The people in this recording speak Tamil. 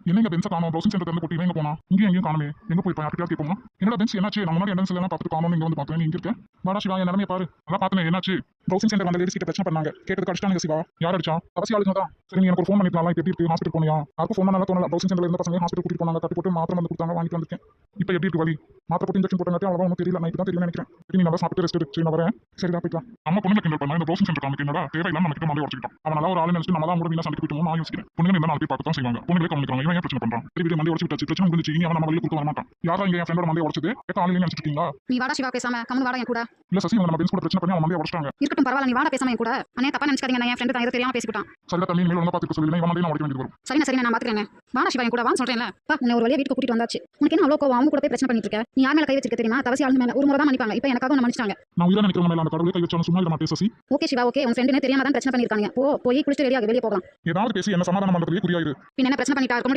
என்னங்க பென்ஸை காணோம், ப்ரௌசிங் சென்டர் திறந்து போட்டு எங்க போனா? இங்கேயும் எங்கேயும் காணுமே. எங்க போய் யார்கிட்டயாவது கேட்போமா? என்னடா பென்ஸ் என்னாச்சு? நான் முன்னாடி என்ட்ரன்ஸ்ல எல்லாம் பார்த்துட்டு காணோம்னு இங்க வந்து பார்த்தேன். நீ இங்க இருக்க? வாடா சிவா, என் நிலைமையை பாரு. அதான் பார்த்தேன், என்னாச்சு? ப்ரௌசிங் சென்டர் வந்த லேடிஸ் கிட்ட பிரச்சனை பண்ணாங்க. கேட்டதுக்கு அடிச்சிட்டாங்க சிவா. யார் அடிச்சா? அவசியம் ஆளுங்க தான். சரி, நீ எனக்கு ஒரு ஃபோன் பண்ணிக்கலாம். இப்போ எப்படி இருக்கு? ஹாஸ்பிட்டல் போனியா? யாருக்கும் ஃபோன் பண்ணாலும் தோணல. ப்ரௌசிங் சென்டர்ல இருந்த பசங்க ஹாஸ்பிட்டல் கூட்டிட்டு போனாங்க. தட்டி போட்டு மாத்திரை வந்து கொடுத்தாங்க, வாங்கிட்டு வந்திருக்கேன். இப்போ எப்படி இருக்கு வலி? மாத்திரை போட்டு இன்ஜெக்ஷன் போட்டங்காட்டி அவ்வளவா ஒன்றும் தெரியல. நைட்டு தான் தெரியும் நினைக்கிறேன். சரி, நீ நல்லா சாப்பிட்டு ரெஸ்ட் எடு. சரி, நான் வரேன். சரிடா, போய்க்கலாம். நம்ம பொண்ணுங்க கிண்டல் பண்ணா இந்த ப்ரௌசிங் சென்டர் காமிக்க என்னடா தேவையில்லாம நம்ம கிட்ட மாலை உடச்சிக்கிட்டான். அவன் நல்லா ஒரு ஆளு நினைச்சு நம்ம தான் கூட வீணா சண்டைக்கு போயிட்டோம். நான் யோசிக்கிறேன். பொண்ணுங்க இந்த 4 பேர் பார்த்து தான் செய்வாங்க. பொண்ணுங்களே கவனிக்கிறாங்க. இவன் ஏன் பிரச்சனை பண்றான்? சரி, வீடு மண்டை உடச்சு விட்டாச்சு. பிரச்சனை முடிஞ்சு இனி அவன் நம்ம வழியில கொடுக்க வர மாட்டான். யாரா இங்க என் ஃப்ரெண்டோட மண்டையை உடச்சது? கேட்க ஆளுங்க நினைச்சிட்டு இருக்கீங்களா? நீ வாடா சிவா, பேசாம கம்மு வாடா என் கூட. இல்ல சசி, அவங்க நம்ம பென்ஸ் கூட பிரச்சனை பண்ணி அவன் மண்டையை உடச்சிட்டாங்க. இருக்கட்டும், பரவாயில்ல, நீ வாடா பேசாம என் கூட. அண்ணே தப்பா நினைச்சுக்காதீங்க, நான் என் ஃப்ரெண்ட் தான் ஏதோ தெரியாம பேசிட்டான். சரிடா தம்பி, மேல ஒழுங்கா பார்த்துக்க சொல்லி இவன் மண்டையை நான் உடைக்க வேண்டியது வரும். சரிண்ணே, நான் பாத்துக்கிறேன். வாடா சிவா என் கூட வான்னு சொல்றேன்ல. உன்னை ஒரு வழியா வீட்டுக்கு கூட்டிட்டு வந்தாச்சு. உனக்கு என்ன அவ்வளோ கோவம்? அவங்க கூட போய் பிரச்சனை பண்ணிட்டு இருக்க. நீ யார் மேல கை வச்சிருக்க தெரியுமா? தவசி ஆளுங்க மேல ஒரு முறை தான் மன்னிப்பாங்க. இப்போ எனக்காக உன்னை மன்னிச்சிட்டாங்க. நான் உயிரா நினைக்கிற மேல அந்த கடவுளை கை வச்சாலும் சும்மா இட மாட்டேன் சசி. Okay Siva, okay. உன் ஃப்ரெண்டுனே தெரியாம தான் பிரச்சனை பண்ணிருக்காங்க. போய் குளிச்சு ரெடியாக வெளியே போகலாம். ஏதாவது பேசி என்ன சமாதானம் பண்றதுலயே குறியாயிரு. பின்ன என்ன பிரச்சனை பண்ணிட்டா இருக்க முடியும்?